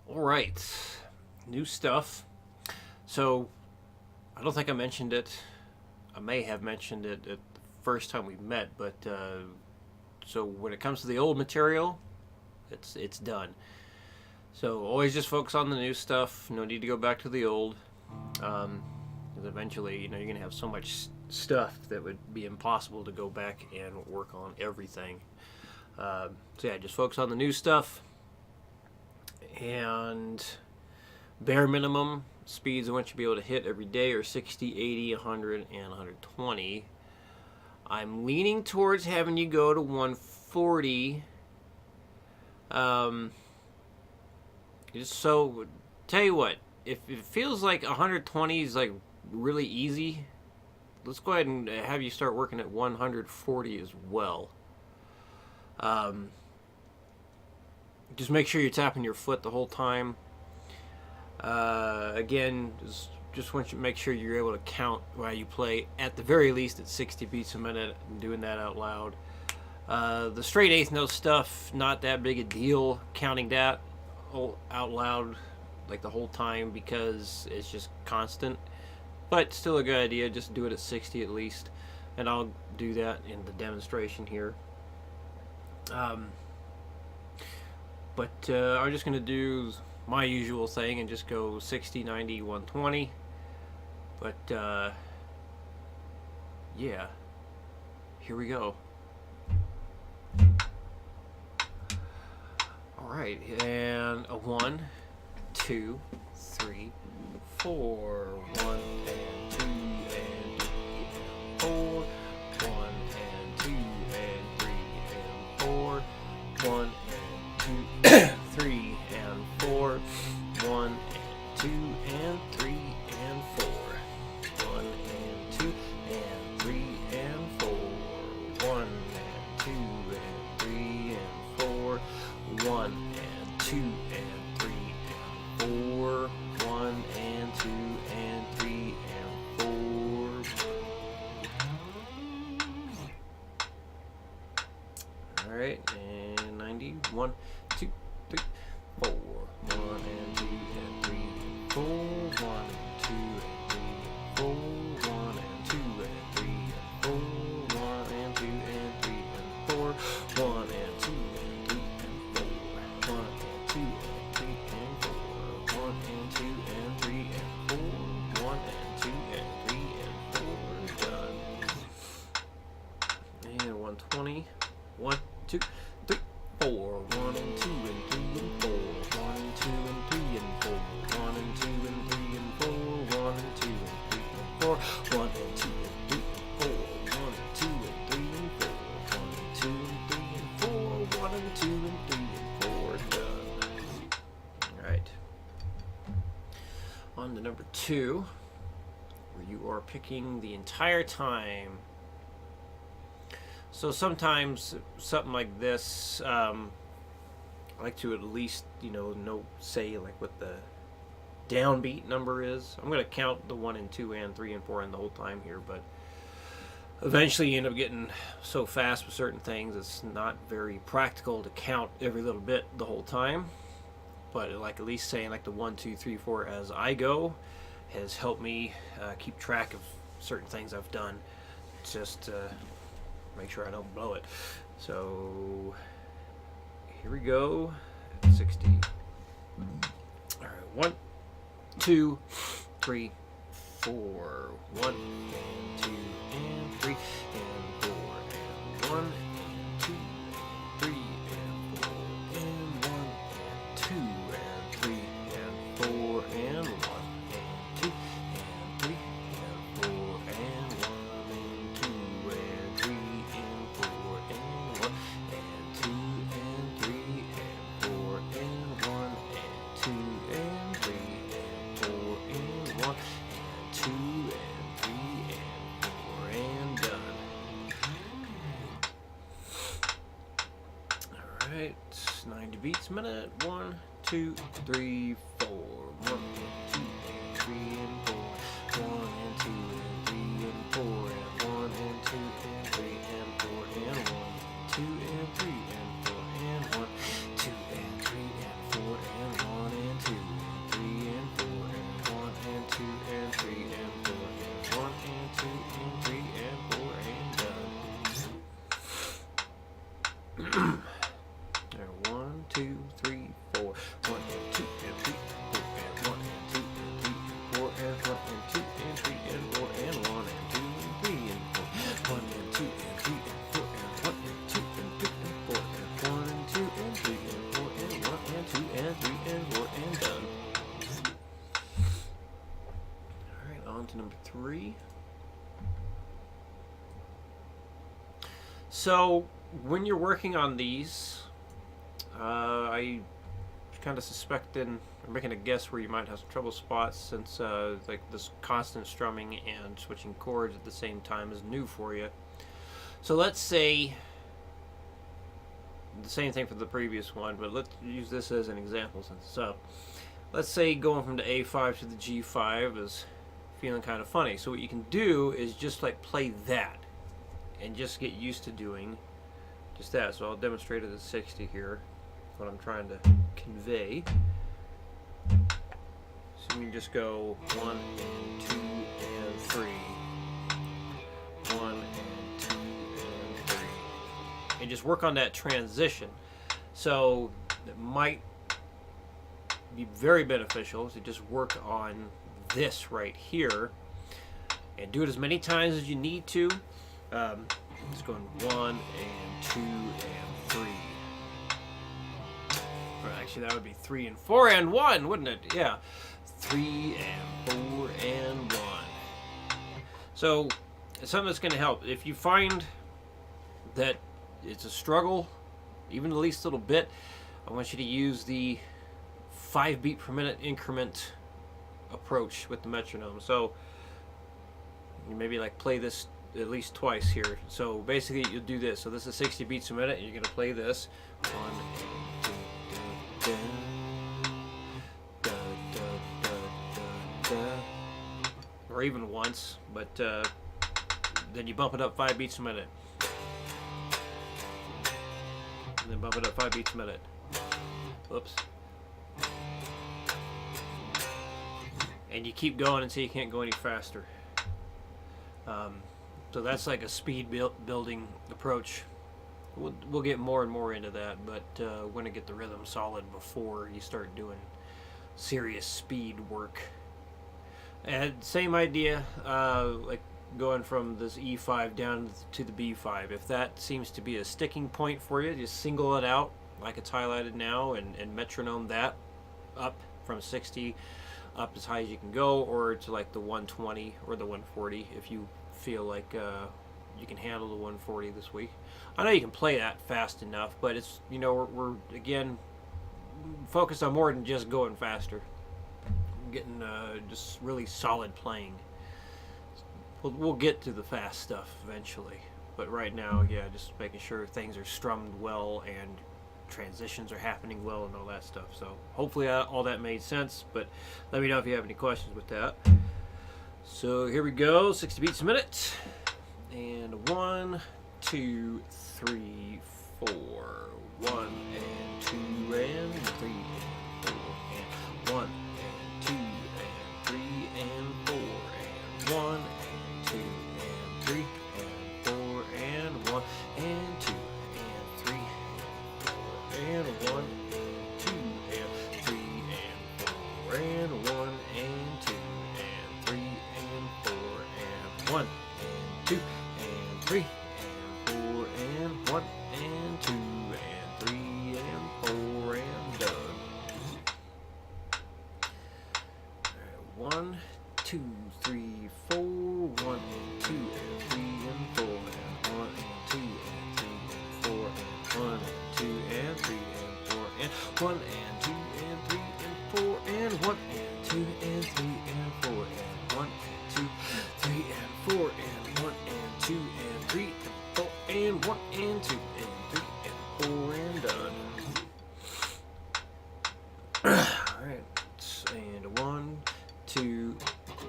All right, new stuff. So I don't think I mentioned it. I may have mentioned it at the first time we met, but so when it comes to the old material, it's done. So always just focus on the new stuff. No need to go back to the old. Because eventually, you're gonna have so much stuff that would be impossible to go back and work on everything. So yeah, just focus on the new stuff. And bare minimum speeds I want you to be able to hit every day are 60, 80, 100, and 120. I'm leaning towards having you go to 140. Just so, tell you what, if it feels like 120 is like really easy, let's go ahead and have you start working at 140 as well. Just make sure you're tapping your foot the whole time. Again, just want you to make sure you're able to count while you play, at the very least at 60 beats a minute, and doing that out loud. The straight eighth note stuff, not that big a deal, counting that out loud like the whole time, because it's just constant. But still a good idea, just do it at 60 at least. And I'll do that in the demonstration here. But I'm just going to do my usual thing and just go 60, 90, 120. But yeah, here we go. Alright, and a 1, 2, 3, 4. 1 and 2 and 3 and 4. 1 and 2 and 3 and 4. 1 and 2, 3 and 4. 1 and 2 and 3 and 4. 1 and 2 and 3 and 4. 1 and 2 and 3 and 4. 1 and 2 and 3 and 4. 1 and 2 and 3 and 4. Alright, and 90. 1, 2, 3, 4. 1 and 2 and 3 and 4. 1 and 2 and 3 and 4. 1 and 2 and 3 and 4. 1 and 2 and 3 and 4. 1 and 2 and 3 and 4. 1 and 2 and 3 and 4. 1 and 2 and 3 and 4. 1 and 2 and 3 and 4. Done. And 120. 1, 2, 3, 4. 1 and 2 and 3 and 4. 1 and 2 and 3 and 4. 1 and 2 and 3 and 4. 1 and 2 and 3 and 4. 1 and 2 and 3 and 4. 1 and 2 and 3 and 4. 1 and 2 and 3 and 4. 1 and 2 and 3 and 4. Done. Alright. On to number 2, where you are picking the entire time. So sometimes something like this, I like to at least, know, say like what the downbeat number is. I'm going to count the 1 and 2 and 3 and 4 in the whole time here, but eventually you end up getting so fast with certain things it's not very practical to count every little bit the whole time. But like at least saying like the 1, 2, 3, 4 as I go has helped me keep track of certain things I've done. Just make sure I don't blow it. So here we go. 60. All right, 1, 2, 3, 4. 1 and 2 and 3 and 4 and 1 and 2 and 3 and 4 and 1 and 2 and 3 and 4 and 1 and 2 and 3 and 4 and 1 and 2 and 3 and 4 and 1 and 2 and 3 and 4 and 1 and 2 and 3 and 4 and 1 and 2 and 3 and 4 and done. Alright, 90 beats a minute. 1, 2, 3, 4. 1 and 2 and 3 and 4. 1 and 2 and 3 and 4 and 1 and 2 and 3 and 4 and 1, 2 and 3 and 4 and 1, 2 and 3 and 4 and 1 and 2, 3, 4. 1 and 2 and 3 and 4 and 1 and 2 and 3 and 4 and 1 and 2 and 3 and 4 and 1 and 2 and 3 and 4. 1 and 2 and 3 and 4 and 1 and 2 and 3 and 4 and 1 and 2 and 3 and 4 and 1 and 2 and 3 and 4 and done. All right, on to number 3. So when you're working on these, I kind of suspecting or making a guess where you might have some trouble spots, since like this constant strumming and switching chords at the same time is new for you. So let's say the same thing for the previous one, but let's use this as an example since it's up. Let's say going from the A5 to the G5 is feeling kind of funny. So what you can do is just like play that and just get used to doing just that. So I'll demonstrate it at 60 here, what I'm trying to convey. So you can just go 1 and 2 and 3, 1 and 2 and 3, and just work on that transition. So it might be very beneficial to just work on this right here and do it as many times as you need to. It's going 1 and 2 and 3. Or actually, that would be 3 and 4 and 1, wouldn't it? Yeah. 3 and 4 and 1. So, it's something that's going to help. If you find that it's a struggle, even the least little bit, I want you to use the 5 beat per minute increment approach with the metronome. So, you maybe like play this at least twice here. So basically you'll do this. So this is 60 beats a minute and you're going to play this. 1 and 2, da, da, da, da, da. Or even once, but then you bump it up 5 beats a minute. And then bump it up 5 beats a minute. Whoops. And you keep going until you can't go any faster. So that's like a speed building approach. We'll get more and more into that, but we're going to get the rhythm solid before you start doing serious speed work. And same idea, like going from this E5 down to the B5. If that seems to be a sticking point for you, just single it out like it's highlighted now and metronome that up from 60 up as high as you can go, or to like the 120 or the 140 if you feel like you can handle the 140 this week. I know you can play that fast enough, but it's, you know, we're again focused on more than just going faster. Getting just really solid playing. We'll get to the fast stuff eventually, but right now, yeah, just making sure things are strummed well and transitions are happening well and all that stuff. So hopefully all that made sense, but let me know if you have any questions with that. So here we go, 60 beats a minute, and 1, 2, 3, 4, 1 and 2 and 3 and 4 and 1 and 2 and 3 and 4 and 1 and 2 and 3 and 4 and 1 and 2 and 3 and 4 and 1 and 2 and 3 and 4 and 1 and 2 and 3 and 4 and 1 and 2 and 3 and 4 and 1 and 2 and 3 and 4 and done. All right, 1, 2, 3, 4, 1 and 2 and 3 and 4 and 1 and 2 and 3 and 4 and 1 and 2 and 3 and 4 and 1 and 2 and 3 and 4 and 1 and 2 and 3 and 4 and 1 and 2, 3 and 4 and 1 and 2 and 3 and 4 and 1 and 2 and 3 and 4 and done. Alright, and 1, 2,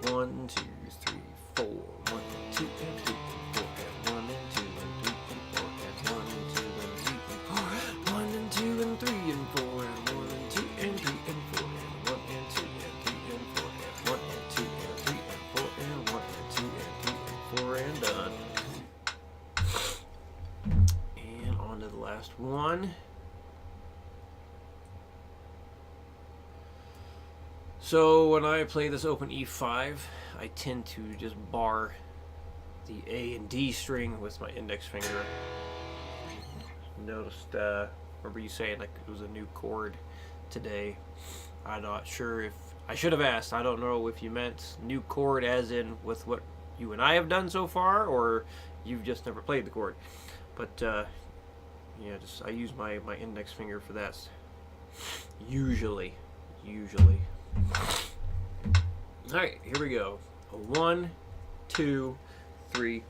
1, 2, 3, 4, 1 and 2 and 3 and 4 and 1 and 2 and 3 and 4 and 1 and 2 and 3 and 4, 1 and 2 and 3 and 4 and 1 and 2 and 3 and 4 and 1 and 2 and 3 and 4 and 1 and 2 and 3 and 4 and 1 and 2 and 3 and 4 and done. And on to the last one. So when I play this open E5, I tend to just bar the A and D string with my index finger. Noticed, remember you saying like it was a new chord today. I'm not sure if I should have asked. I don't know if you meant new chord as in with what you and I have done so far, or you've just never played the chord. But yeah, just I use my index finger for that. Usually. All right, here we go. 1, 2, 3,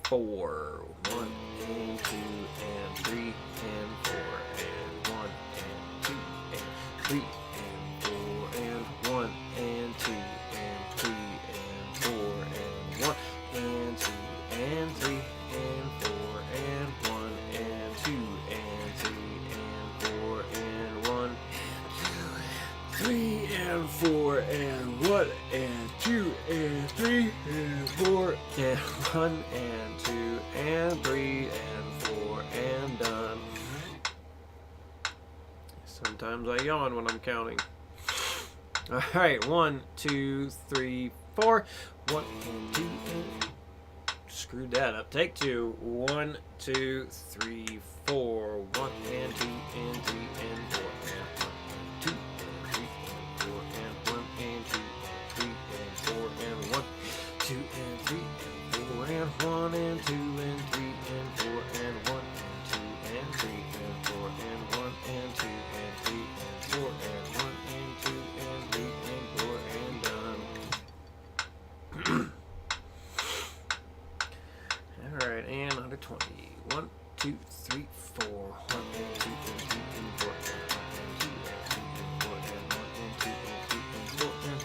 4. 1 and 2 and 3 and 4 and 1 and 2 and 3 and 4 and 1 and 2 and 3 and 4 and 1 and 2 and 3 and 4 and 1 and 2 and 3 and 4 and 1 3 and 4 and 1 and 2 and 3 and 4 and 1 and 2 and 3 and 4 and done. Sometimes I yawn when I'm counting. Alright, 1, 2, 3, 4. 1 and 2 and screwed that up. Take 2. 1, 2, 3, 4. 1 and 2 and 3 and 4 and 2 and 3 and 4 and 1 and 2 and 3 and 4 and 1, 2 and 3 and 4 and 1 and 2 and 3 and 4 and 1 and 2 and 3 and 4 and 1 and 2 and 3 and 4 and 1 and 2 and 3 and 4 and done. Alright, and under 20. 1, 2, 3, 4. 1 and 2 and 3 and 4 and 2 and 3 and 4 and 1 and 2 and 3 and 4 and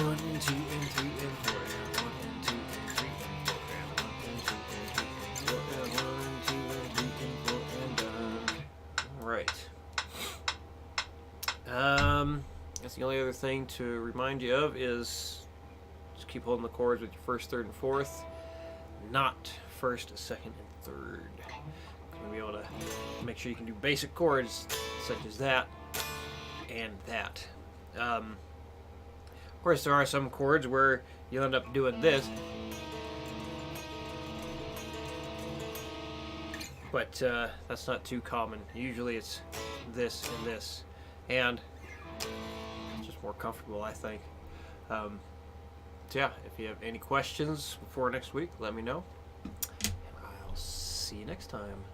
1 and 2 and 3 and 1 and 2 and 3 and 4 and 1 and 2 and 3 and 4 and 1 and 2 and 3 and 4 and 1 and 2 and 3 and 4 and done. Alright. That's the only other thing to remind you of is just keep holding the chords with your first, third, and fourth, not first, second, and third. You'll be able to make sure you can do basic chords such as that and that. Of course, there are some chords where you'll end up doing this, but that's not too common. Usually it's this and this, and it's just more comfortable, I think. So yeah, if you have any questions before next week, let me know. And I'll see you next time.